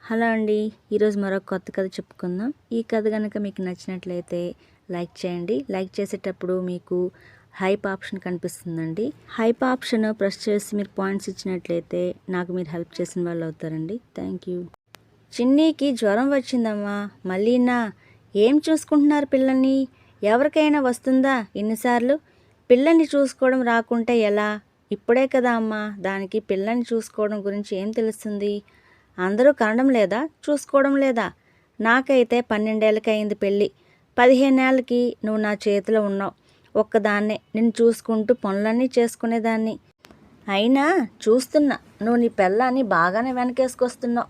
Hello అండి. ఈరోజు మరొక కొత్త కథ చెప్పుకుందాం. ఈ కథ కనుక మీకు నచ్చినట్లయితే లైక్ చేయండి. లైక్ చేసేటప్పుడు మీకు హైప్ ఆప్షన్ కనిపిస్తుందండి. హైప్ ఆప్షన్ ప్రెస్ చేసి మీరు పాయింట్స్ ఇచ్చినట్లయితే నాకు మీరు హెల్ప్ చేసిన వాళ్ళు అవుతారండి. Thank you. చిన్నీకి జ్వరం వచ్చిందమ్మా. మళ్ళీనా? ఏం చూసుకుంటున్నారు పిల్లల్ని? ఎవరికైనా వస్తుందా ఇన్నిసార్లు? పిల్లల్ని చూసుకోవడం రాకుంటే ఎలా? ఇప్పుడే కదా అమ్మా దానికి పిల్లల్ని చూసుకోవడం గురించి ఏం తెలుస్తుంది? అందరూ కనడం లేదా, చూసుకోవడం లేదా? నాకైతే 12 ఏళ్ళకి అయింది పెళ్ళి. 15 ఏళ్ళకి నువ్వు నా చేతిలో ఉన్నావు. ఒక్కదాన్నే నిన్ను చూసుకుంటూ పనులన్నీ చేసుకునేదాన్ని. అయినా చూస్తున్నా నువ్వు నీ పెళ్ళాన్ని బాగానే వెనకేసుకొస్తున్నావు.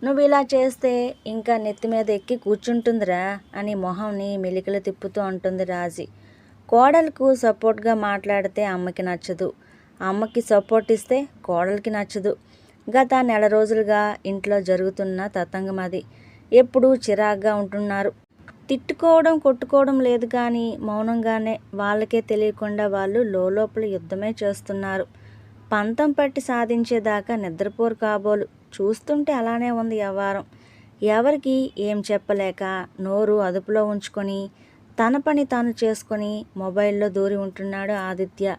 నువ్వు ఇలా చేస్తే ఇంకా నెత్తి మీద ఎక్కి కూర్చుంటుందిరా అని మొహంని మెలికలు తిప్పుతూ అంటుంది రాజీ. కోడలకు సపోర్ట్గా మాట్లాడితే అమ్మకి నచ్చదు, అమ్మకి సపోర్ట్ ఇస్తే కోడలికి నచ్చదు. గత నెల రోజులుగా ఇంట్లో జరుగుతున్న తతంగం అది. ఎప్పుడూ చిరాగ్గా ఉంటున్నారు. తిట్టుకోవడం కొట్టుకోవడం లేదు కానీ మౌనంగానే వాళ్ళకే తెలియకుండా వాళ్ళు లోపల యుద్ధమే చేస్తున్నారు. పంతం పట్టి సాధించేదాకా నిద్రపోరు కాబోలు. చూస్తుంటే అలానే ఉంది వ్యవహారం. ఎవరికి ఏం చెప్పలేక నోరు అదుపులో ఉంచుకొని తన పని తాను చేసుకొని మొబైల్లో దూరి ఉంటున్నాడు ఆదిత్య.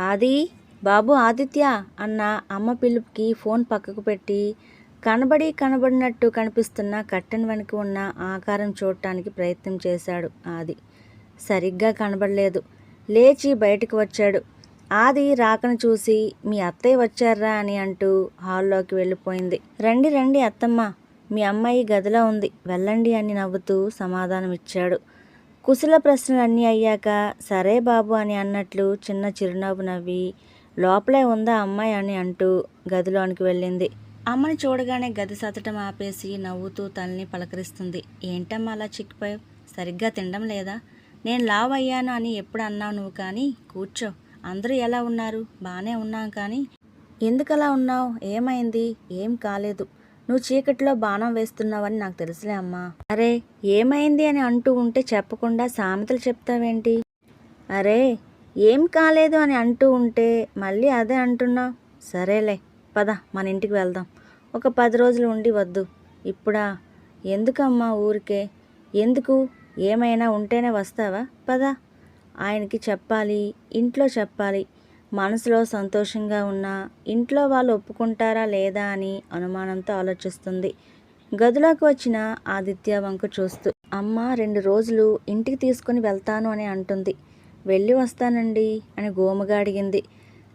ఆది, బాబు ఆదిత్య అన్న అమ్మ పిలుపుకి ఫోన్ పక్కకు పెట్టి కనబడినట్టు కనిపిస్తున్న కట్టెన్ వెనక ఉన్న ఆకారం చూడటానికి ప్రయత్నం చేశాడు ఆది. సరిగ్గా కనబడలేదు. లేచి బయటకు వచ్చాడు. ఆది రాకను చూసి మీ అత్తయ్య వచ్చారా అని అంటూ హాల్లోకి వెళ్ళిపోయింది. రండి రండి అత్తమ్మ, మీ అమ్మాయి గదిలో ఉంది, వెళ్ళండి అని నవ్వుతూ సమాధానం ఇచ్చాడు. కుశల ప్రశ్నలన్నీ అయ్యాక సరే బాబు అని అన్నట్లు చిన్న చిరునవ్వు నవ్వి లోపలే ఉందా అమ్మాయి అని అంటూ గదిలోనికి వెళ్ళింది. అమ్మని చూడగానే గది సతటం ఆపేసి నవ్వుతూ తల్లిని పలకరిస్తుంది. ఏంటమ్మా అలా చిక్కిపోయావు? సరిగ్గా తినడం లేదా? నేను లావ్ అయ్యాను అని ఎప్పుడు అన్నావు నువ్వు? కానీ కూర్చో. అందరూ ఎలా ఉన్నారు? బాగానే ఉన్నాం కానీ ఎందుకలా ఉన్నావు? ఏమైంది? ఏం కాలేదు. నువ్వు చీకటిలో బాణం వేస్తున్నావని నాకు తెలుసులే అమ్మా. అరే ఏమైంది అని అంటూ ఉంటే చెప్పకుండా సామెతలు చెప్తావేంటి? అరే ఏం కాలేదు అని అంటూ ఉంటే మళ్ళీ అదే అంటున్నావు. సరేలే పద మన ఇంటికి వెళ్దాం. ఒక 10 రోజులు ఉండి వద్దు. ఇప్పుడా? ఎందుకమ్మా ఊరికే? ఎందుకు? ఏమైనా ఉంటేనే వస్తావా? పద. ఆయనకి చెప్పాలి, ఇంట్లో చెప్పాలి. మనసులో సంతోషంగా ఉన్నా ఇంట్లో వాళ్ళు ఒప్పుకుంటారా లేదా అని అనుమానంతో ఆలోచిస్తుంది. గదిలోకి వచ్చిన ఆదిత్య వంక చూస్తూ అమ్మ 2 రోజులు ఇంటికి తీసుకుని వెళ్తాను అని అంటుంది. వెళ్ళి వస్తానండి అని గోముగా అడిగింది.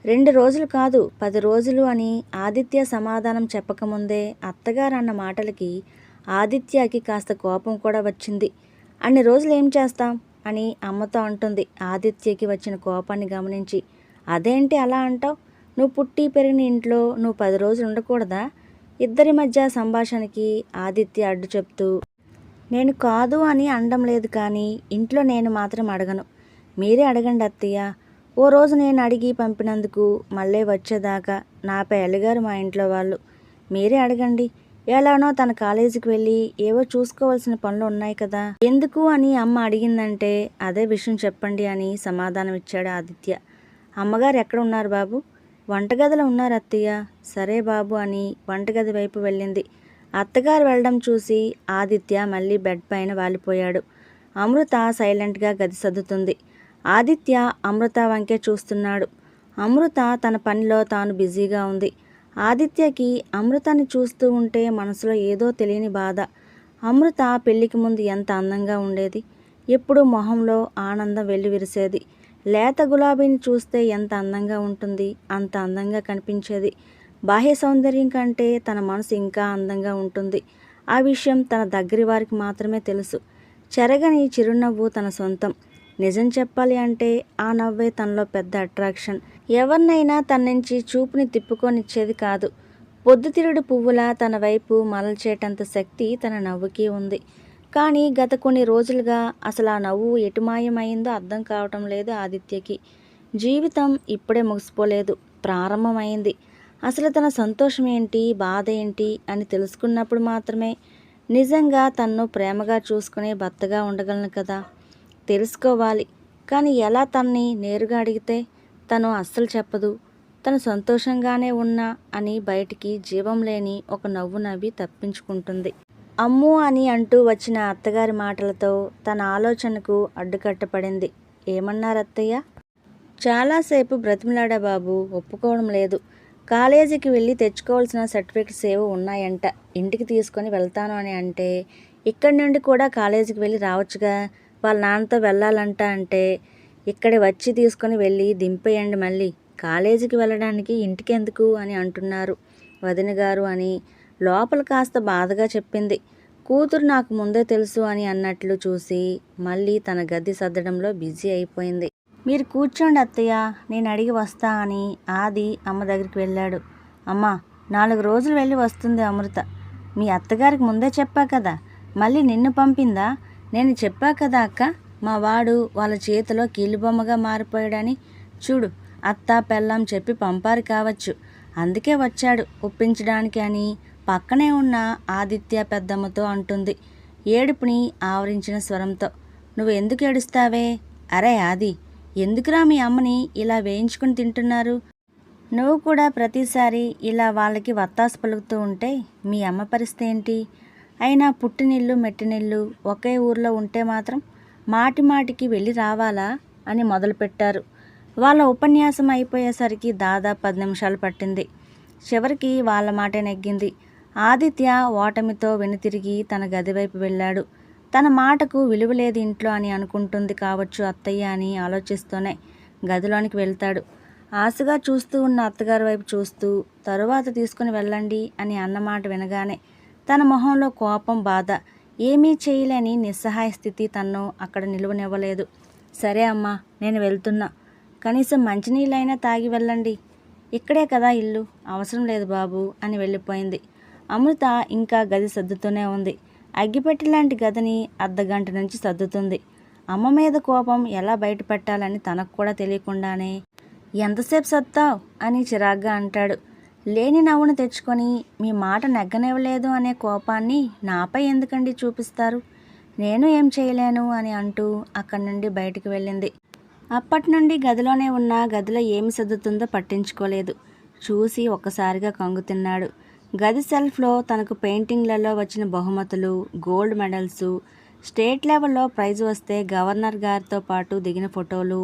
2 రోజులు కాదు 10 రోజులు అని ఆదిత్య సమాధానం చెప్పకముందే అత్తగారు అన్న మాటలకి ఆదిత్యకి కాస్త కోపం కూడా వచ్చింది. అన్ని రోజులు ఏం చేస్తాం అని అమ్మతో అంటుంది. ఆదిత్యకి వచ్చిన కోపాన్ని గమనించి అదేంటి అలా అంటావు? నువ్వు పుట్టి పెరిగిన ఇంట్లో నువ్వు 10 రోజులు ఉండకూడదా? ఇద్దరి మధ్య సంభాషణకి ఆదిత్య అడ్డు చెప్తూ నేను కాదు అని అనడం లేదు కానీ ఇంట్లో నేను మాత్రం అడగను. మీరే అడగండి అత్తయ్య. ఓ రోజు నేను అడిగి పంపినందుకు మళ్ళీ వచ్చేదాకా నాపై అలిగారు మా ఇంట్లో వాళ్ళు. మీరే అడగండి. ఎలానో తన కాలేజీకి వెళ్ళి ఏవో చూసుకోవాల్సిన పనులు ఉన్నాయి కదా. ఎందుకు అని అమ్మ అడిగిందంటే అదే విషయం చెప్పండి అని సమాధానం ఇచ్చాడు ఆదిత్య. అమ్మగారు ఎక్కడ ఉన్నారు బాబు? వంటగదిలో ఉన్నారు అత్తయ్య. సరే బాబు అని వంటగది వైపు వెళ్ళింది. అత్తగారు వెళ్ళడం చూసి ఆదిత్య మళ్ళీ బెడ్ పైన వాలిపోయాడు. అమృత సైలెంట్గా గది సర్దుతుంది. ఆదిత్య అమృత వంకే చూస్తున్నాడు. అమృత తన పనిలో తాను బిజీగా ఉంది. ఆదిత్యకి అమృతాన్ని చూస్తూ ఉంటే మనసులో ఏదో తెలియని బాధ. అమృత పెళ్లికి ముందు ఎంత అందంగా ఉండేది. ఎప్పుడూ మొహంలో ఆనందం వెల్లివిరిసేది. లేత గులాబీని చూస్తే ఎంత అందంగా ఉంటుంది, అంత అందంగా కనిపించేది. బాహ్య సౌందర్యం కంటే తన మనసు ఇంకా అందంగా ఉంటుంది. ఆ విషయం తన దగ్గరి వారికి మాత్రమే తెలుసు. చెరగని చిరునవ్వు తన సొంతం. నిజం చెప్పాలి అంటే ఆ నవ్వే తనలో పెద్ద అట్రాక్షన్. ఎవరినైనా తన నుంచి చూపుని తిప్పుకొనిచ్చేది కాదు. పొద్దుతిరుడు పువ్వులా తన వైపు మలల్చేటంత శక్తి తన నవ్వుకి ఉంది. కానీ గత కొన్ని రోజులుగా అసలు ఆ నవ్వు ఎటు మాయమైందో అర్థం కావటం లేదు ఆదిత్యకి. జీవితం ఇప్పుడే ముగిసిపోలేదు, ప్రారంభమైంది. అసలు తన సంతోషం ఏంటి, బాధ ఏంటి అని తెలుసుకున్నప్పుడు మాత్రమే నిజంగా తన్ను ప్రేమగా చూసుకునే భర్తగా ఉండగలను కదా. తెలుసుకోవాలి. కానీ ఎలా? తన్ని నేరుగా అడిగితే తను అస్సలు చెప్పదు. తను సంతోషంగానే ఉన్నా అని బయటికి జీవం లేని ఒక నవ్వు నవ్వి తప్పించుకుంటుంది. అమ్ము అని అంటూ వచ్చిన అత్తగారి మాటలతో తన ఆలోచనకు అడ్డుకట్టపడింది. ఏమన్నారు అత్తయ్య? చాలాసేపు బ్రతిమలాడా బాబు, ఒప్పుకోవడం లేదు. కాలేజీకి వెళ్ళి తెచ్చుకోవాల్సిన సర్టిఫికెట్స్ ఏవో ఉన్నాయంట, ఇంటికి తీసుకొని వెళ్తాను అని అంటే, ఇక్కడి నుండి కూడా కాలేజీకి వెళ్ళి రావచ్చుగా, వాళ్ళ నాన్నతో వెళ్ళాలంట అంటే, ఇక్కడి వచ్చి తీసుకొని వెళ్ళి దింపేయండి, మళ్ళీ కాలేజీకి వెళ్ళడానికి ఇంటికెందుకు అని అంటున్నారు వదిన గారు అని లోపల కాస్త బాధగా చెప్పింది. కూతురు నాకు ముందే తెలుసు అని అన్నట్లు చూసి మళ్ళీ తన గది సర్దడంలో బిజీ అయిపోయింది. మీరు కూర్చోండి అత్తయ్య, నేను అడిగి వస్తా అని ఆది అమ్మ దగ్గరికి వెళ్ళాడు. అమ్మ, 4 రోజులు వెళ్ళి వస్తుంది అమృత. మీ అత్తగారికి ముందే చెప్పా కదా, మళ్ళీ నిన్ను పంపిందా? నేను చెప్పా కదా అక్క, మా వాడు వాళ్ళ చేతిలో కీలుబొమ్మగా మారిపోయాడని. చూడు, అత్త పెళ్ళాం చెప్పి పంపారు కావచ్చు, అందుకే వచ్చాడు ఒప్పించడానికి అని పక్కనే ఉన్న ఆదిత్య పెద్దమ్మతో అంటుంది ఏడుపుని ఆవరించిన స్వరంతో. నువ్వు ఎందుకు ఏడుస్తావే? అరే ఆది, ఎందుకురా మీ అమ్మని ఇలా వేయించుకుని తింటున్నారు? నువ్వు కూడా ప్రతిసారి ఇలా వాళ్ళకి వత్తాసు పలుకుతూ ఉంటే మీ అమ్మ పరిస్థితి ఏంటి? అయినా పుట్టినిల్లు మెట్టినిల్లు ఒకే ఊర్లో ఉంటే మాత్రం మాటి మాటికి వెళ్ళి రావాలా అని మొదలుపెట్టారు. వాళ్ళ ఉపన్యాసం అయిపోయేసరికి దాదాపు 10 నిమిషాలు పట్టింది. చివరికి వాళ్ళ మాటే నెగ్గింది. ఆదిత్య ఓటమితో వెనుతిరిగి తన గదివైపు వెళ్ళాడు. తన మాటకు విలువ లేదు ఇంట్లో అని అనుకుంటుంది కావచ్చు అత్తయ్య అని ఆలోచిస్తూనే గదిలోనికి వెళ్తాడు. ఆశగా చూస్తూ ఉన్న అత్తగారి వైపు చూస్తూ, తరువాత తీసుకుని వెళ్ళండి అని అన్నమాట వినగానే తన మొహంలో కోపం, బాధ, ఏమీ చేయలేని నిస్సహాయ స్థితి తన్ను అక్కడ నిలువనివ్వలేదు. సరే అమ్మా, నేను వెళ్తున్నా, కనీసం మంచినీళ్ళైనా తాగి వెళ్ళండి, ఇక్కడే కదా ఇల్లు, అవసరం లేదు బాబు అని వెళ్ళిపోయింది. అమృత ఇంకా గది సర్దుతూనే ఉంది. అగ్గిపెట్టి లాంటి గదిని అర్ధగంట నుంచి సర్దుతుంది. అమ్మ మీద కోపం ఎలా బయటపెట్టాలని తనకు కూడా తెలియకుండానే, ఎంతసేపు సర్దుతావ్ అని చిరాగ్గా అంటాడు. లేని నవ్వును తెచ్చుకొని, మీ మాట నెగ్గనివ్వలేదు అనే కోపాన్ని నాపై ఎందుకండి చూపిస్తారు? నేను ఏం చేయలేను అని అంటూ అక్కడి నుండి బయటికి వెళ్ళింది. అప్పటి నుండి గదిలోనే ఉన్న గదిలో ఏమి సర్దుతుందో పట్టించుకోలేదు. చూసి ఒక్కసారిగా కంగుతిన్నాడు. గది సెల్ఫ్లో తనకు పెయింటింగ్లలో వచ్చిన బహుమతులు, గోల్డ్ మెడల్స్, స్టేట్ లెవెల్లో ప్రైజ్ వస్తే గవర్నర్ గారితో పాటు దిగిన ఫోటోలు,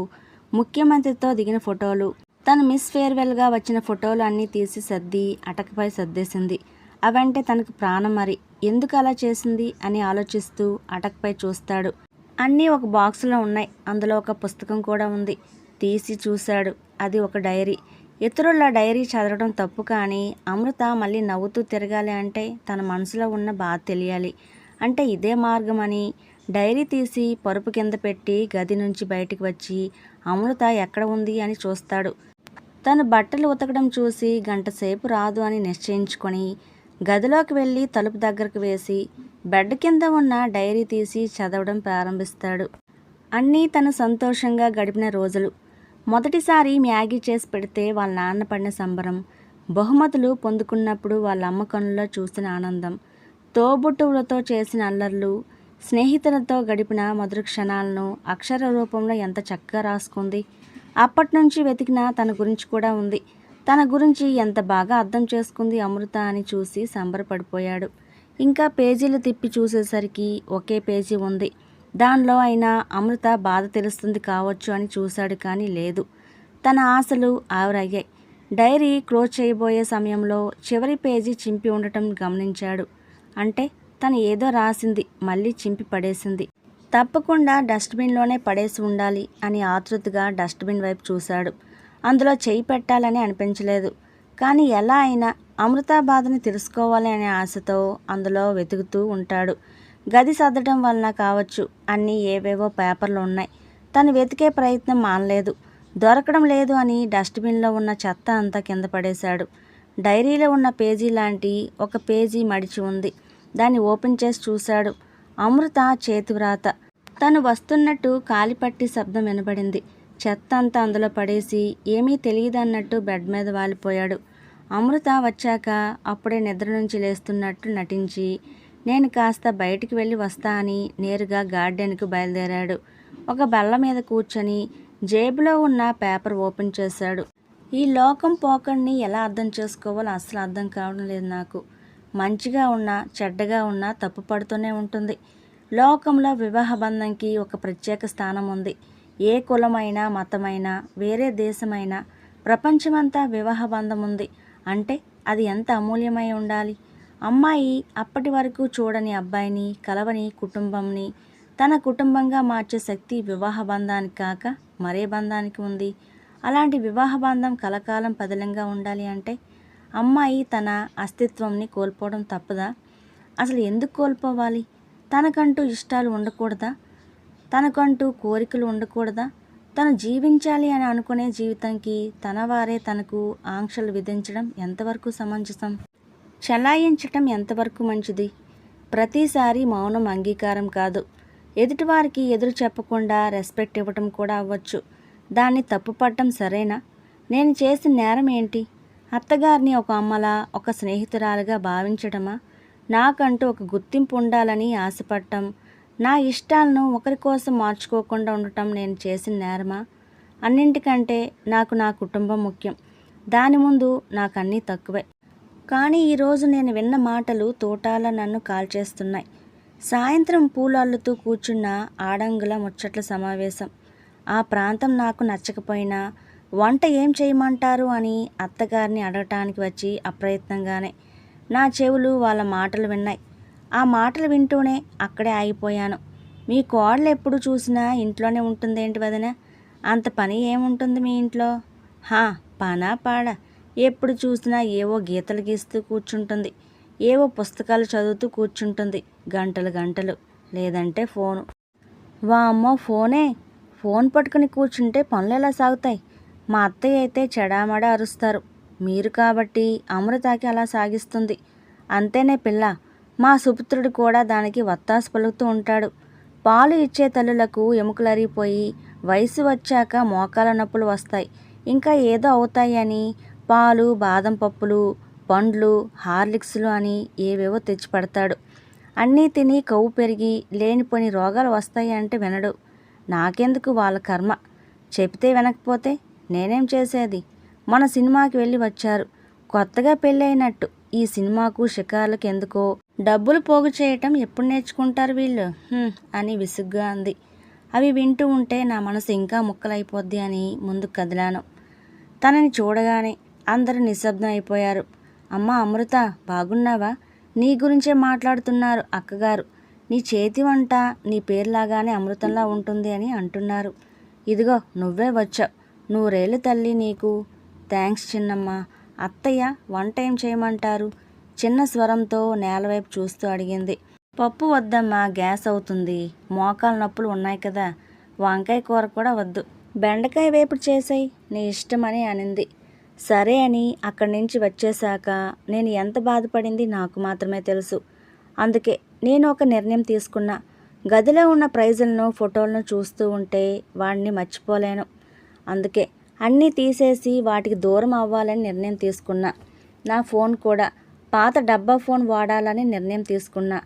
ముఖ్యమంత్రితో దిగిన ఫోటోలు, తను మిస్ ఫేర్వెల్గా వచ్చిన ఫోటోలు అన్నీ తీసి సర్ది అటకపై సర్దేసింది. అవంటే తనకు ప్రాణం. మరి ఎందుకు అలా చేసింది అని ఆలోచిస్తూ అటకపై చూస్తాడు. అన్నీ ఒక బాక్సులో ఉన్నాయి. అందులో ఒక పుస్తకం కూడా ఉంది. తీసి చూశాడు. అది ఒక డైరీ. ఇతరుల డైరీ చదవడం తప్పు, కానీ అమృత మళ్ళీ నవ్వుతూ తిరగాలి అంటే తన మనసులో ఉన్న బాధ తెలియాలి. అంటే ఇదే మార్గం అని డైరీ తీసి పరుపు కింద పెట్టి గది నుంచి బయటికి వచ్చి అమృత ఎక్కడ ఉంది అని చూస్తాడు. తను బట్టలు ఉతకడం చూసి గంటసేపు రాదు అని నిశ్చయించుకొని గదిలోకి వెళ్ళి తలుపు దగ్గరకు వేసి బెడ్ కింద ఉన్న డైరీ తీసి చదవడం ప్రారంభిస్తాడు. అన్నీ తను సంతోషంగా గడిపిన రోజులు. మొదటిసారి మ్యాగీ చేసి పెడితే వాళ్ళ నాన్న పడిన సంబరం, బహుమతులు పొందుకున్నప్పుడు వాళ్ళ అమ్మ కనుల్లో చూసిన ఆనందం, తోబుట్టువులతో చేసిన అల్లర్లు, స్నేహితులతో గడిపిన మధుర క్షణాలను అక్షర రూపంలో ఎంత చక్కగా రాసుకుంది. అప్పటి నుంచి వెతికిన తన గురించి కూడా ఉంది. తన గురించి ఎంత బాగా అర్థం చేసుకుంది అమృత అని చూసి సంబరపడిపోయాడు. ఇంకా పేజీలు తిప్పి చూసేసరికి ఒకే పేజీ ఉంది. దానిలో అయినా అమృత బాధ తెలుస్తుంది కావచ్చు అని చూశాడు, కానీ లేదు. తన ఆశలు ఆవిరయ్యాయి. డైరీ క్లోజ్ చేయబోయే సమయంలో చివరి పేజీ చింపి ఉండటం గమనించాడు. అంటే తను ఏదో రాసింది మళ్ళీ చింపి పడేసింది. తప్పకుండా డస్ట్బిన్లోనే పడేసి ఉండాలి అని ఆతృతగా డస్ట్బిన్ వైపు చూశాడు. అందులో చేయి పెట్టాలని అనిపించలేదు, కానీ ఎలా అయినా అమృత బాధని తెలుసుకోవాలి అనే ఆశతో అందులో వెతుకుతూ ఉంటాడు. గది సర్దడం వలన కావచ్చు, అన్నీ ఏవేవో పేపర్లు ఉన్నాయి. తను వెతికే ప్రయత్నం మానలేదు. దొరకడం లేదు అని డస్ట్బిన్లో ఉన్న చెత్త అంతా కింద పడేశాడు. డైరీలో ఉన్న పేజీ లాంటి ఒక పేజీ మడిచి ఉంది. దాన్ని ఓపెన్ చేసి చూశాడు. అమృత చేతివ్రాత. తను వస్తున్నట్టు కాలిపట్టి శబ్దం వినబడింది. చెత్త అంతా అందులో పడేసి ఏమీ తెలియదన్నట్టు బెడ్ మీద వాలిపోయాడు. అమృత వచ్చాక అప్పుడే నిద్ర నుంచి లేస్తున్నట్టు నటించి, నేను కాస్త బయటికి వెళ్ళి వస్తా అని నేరుగా గార్డెన్కు బయలుదేరాడు. ఒక బల్ల మీద కూర్చొని జేబులో ఉన్న పేపర్ ఓపెన్ చేశాడు. ఈ లోకం పోకడిని ఎలా అర్థం చేసుకోవాలో అస్సలు అర్థం కావడం లేదు నాకు. మంచిగా ఉన్నా చెడ్డగా ఉన్నా తప్పు పడుతూనే ఉంటుంది. లోకంలో వివాహ బంధంకి ఒక ప్రత్యేక స్థానం ఉంది. ఏ కులమైనా మతమైనా వేరే దేశమైనా ప్రపంచమంతా వివాహ బంధం ఉంది అంటే అది ఎంత అమూల్యమై ఉండాలి. అమ్మాయి అప్పటి వరకు చూడని అబ్బాయిని కలవని కుటుంబంని తన కుటుంబంగా మార్చే శక్తి వివాహ బంధానికి కాక మరే బంధానికి ఉంది. అలాంటి వివాహ బంధం కలకాలం పదిలంగా ఉండాలి అంటే అమ్మాయి తన అస్తిత్వంని కోల్పోవడం తప్పదా? అసలు ఎందుకు కోల్పోవాలి? తనకంటూ ఇష్టాలు ఉండకూడదా? తనకంటూ కోరికలు ఉండకూడదా? తను జీవించాలి అని అనుకునే జీవితంకి తన వారే తనకు ఆంక్షలు విధించడం ఎంతవరకు సమంజసం? చలాయించటం ఎంతవరకు మంచిది? ప్రతిసారి మౌనం అంగీకారం కాదు. ఎదుటివారికి ఎదురు చెప్పకుండా రెస్పెక్ట్ ఇవ్వటం కూడా అవ్వచ్చు. దాన్ని తప్పుపట్టడం సరేనా? నేను చేసిన నేరం ఏంటి? అత్తగారిని ఒక అమ్మలా ఒక స్నేహితురాలుగా భావించడమా? నాకంటూ ఒక గుర్తింపు ఉండాలని ఆశపడటం, నా ఇష్టాలను ఒకరి కోసం మార్చుకోకుండా ఉండటం నేను చేసిన నేరమా? అన్నింటికంటే నాకు నా కుటుంబం ముఖ్యం. దాని ముందు నాకు అన్నీ తక్కువే. కానీ ఈరోజు నేను విన్న మాటలు తోటాల నన్ను కాల్చేస్తున్నాయి. సాయంత్రం పూలు అల్లుతూ కూర్చున్న ఆడంగుల ముచ్చట్ల సమావేశం. ఆ ప్రాంతం నాకు నచ్చకపోయినా వంట ఏం చేయమంటారు అని అత్తగారిని అడగటానికి వచ్చి అప్రయత్నంగానే నా చెవులు వాళ్ళ మాటలు విన్నాయి. ఆ మాటలు వింటూనే అక్కడే ఆగిపోయాను. మీ కోడలు ఎప్పుడు చూసినా ఇంట్లోనే ఉంటుందేంటి వదిన? అంత పని ఏముంటుంది మీ ఇంట్లో? పనా పాడా? ఎప్పుడు చూసినా ఏవో గీతలు గీస్తూ కూర్చుంటుంది, ఏవో పుస్తకాలు చదువుతూ కూర్చుంటుంది గంటలు గంటలు. లేదంటే ఫోను. వామ్మో ఫోనే! ఫోన్ పట్టుకుని కూర్చుంటే పనులు ఎలా సాగుతాయి? మా అత్తయ్య అయితే చెడామడా అరుస్తారు. మీరు కాబట్టి అమృతకి అలా సాగిస్తుంది. అంతేనే పిల్ల. మా సుపుత్రుడు కూడా దానికి వత్తాసు పలుకుతూ ఉంటాడు. పాలు ఇచ్చే తల్లులకు ఎముకలరిగిపోయి వయసు వచ్చాక మోకాల నొప్పులు వస్తాయి, ఇంకా ఏదో అవుతాయి అని పాలు, బాదం పప్పులు, పండ్లు, హార్లిక్స్లు అని ఏవేవో తెచ్చి పెడతాడు. అన్నీ తిని కొవ్వు పెరిగి లేనిపోని రోగాలు వస్తాయి అంటే వినడు. నాకెందుకు వాళ్ళ కర్మ. చెబితే వినకపోతే నేనేం చేసేది? మన సినిమాకి వెళ్ళి వచ్చారు. కొత్తగా పెళ్ళైనట్టు ఈ సినిమాకు షికార్లకు ఎందుకో డబ్బులు పోగు చేయటం ఎప్పుడు నేర్చుకుంటారు వీళ్ళు అని విసుగ్గా అంది. అవి వింటూ ఉంటే నా మనసు ఇంకా ముక్కలైపోద్ది అని ముందుకు కదిలాను. తనని చూడగానే అందరూ నిశ్శబ్దం అయిపోయారు. అమ్మా అమృత, బాగున్నావా? నీ గురించే మాట్లాడుతున్నారు అక్కగారు. నీ చేతి వంట నీ పేరులాగానే అమృతంలా ఉంటుంది అని అంటున్నారు. ఇదిగో నువ్వే వచ్చావు. నూరేళ్ళు తల్లి నీకు. థ్యాంక్స్ చిన్నమ్మ. అత్తయ్య వంట ఏం చేయమంటారు? చిన్న స్వరంతో నేలవైపు చూస్తూ అడిగింది. పప్పు వద్దమ్మా, గ్యాస్ అవుతుంది. మోకాలు నొప్పులు ఉన్నాయి కదా. వంకాయ కూర కూడా వద్దు. బెండకాయ వేపుడు చేసాయి, నీ ఇష్టమని అనింది. సరే అని అక్కడి నుంచి వచ్చేశాక నేను ఎంత బాధపడింది నాకు మాత్రమే తెలుసు. అందుకే నేను ఒక నిర్ణయం తీసుకున్నా. గదిలో ఉన్న ప్రైజులను ఫోటోలను చూస్తూ ఉంటే వాడిని మర్చిపోలేను. అందుకే అన్నీ తీసేసి వాటికి దూరం అవ్వాలని నిర్ణయం తీసుకున్నా. నా ఫోన్ కూడా పాత డబ్బా ఫోన్ వాడాలని నిర్ణయం తీసుకున్నా.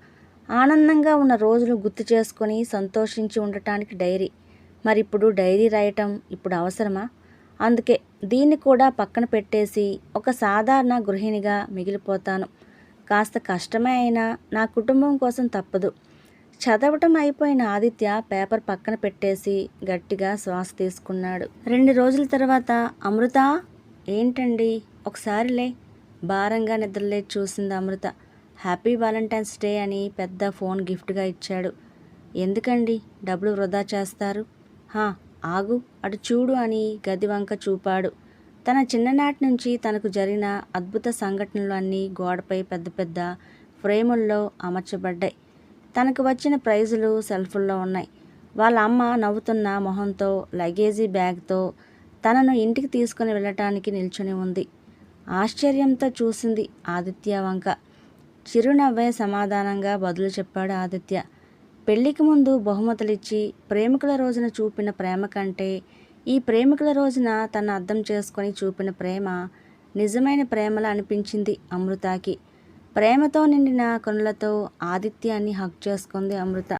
ఆనందంగా ఉన్న రోజులు గుర్తు చేసుకొని సంతోషించి ఉండటానికి డైరీ. మరి ఇప్పుడు డైరీ రాయటం ఇప్పుడు అవసరమా? అందుకే దీన్ని కూడా పక్కన పెట్టేసి ఒక సాధారణ గృహిణిగా మిగిలిపోతాను. కాస్త కష్టమే అయినా నా కుటుంబం కోసం తప్పదు. చదవటం అయిపోయిన ఆదిత్య పేపర్ పక్కన పెట్టేసి గట్టిగా శ్వాస తీసుకున్నాడు. 2 రోజుల తర్వాత అమృత, ఏంటండి ఒకసారిలే. భారంగా నిద్రలేచి చూసింది అమృత. హ్యాపీ వాలంటైన్స్ డే అని పెద్ద ఫోన్ గిఫ్ట్గా ఇచ్చాడు. ఎందుకండి డబ్బులు వృధా చేస్తారు? ఆగు, అటు చూడు అని గది వంక చూపాడు. తన చిన్ననాటి నుంచి తనకు జరిగిన అద్భుత సంఘటనలు అన్నీ గోడపై పెద్ద పెద్ద ఫ్రేముల్లో అమర్చబడ్డాయి. తనకు వచ్చిన ప్రైజులు సెల్ఫుల్లో ఉన్నాయి. వాళ్ళ అమ్మ నవ్వుతున్న మొహంతో లగేజీ బ్యాగ్తో తనను ఇంటికి తీసుకుని వెళ్ళటానికి నిల్చుని ఉంది. ఆశ్చర్యంతో చూసింది ఆదిత్య వంక. చిరునవ్వే సమాధానంగా బదులు చెప్పాడు ఆదిత్య. పెళ్లికి ముందు బహుమతులిచ్చి ప్రేమికుల రోజున చూపిన ప్రేమ కంటే ఈ ప్రేమికుల రోజున తను అర్థం చేసుకొని చూపిన ప్రేమ నిజమైన ప్రేమలా అనిపించింది అమృతకి. ప్రేమతో నిండిన కనులతో ఆదిత్యాన్ని హగ్ చేసుకుంది అమృత.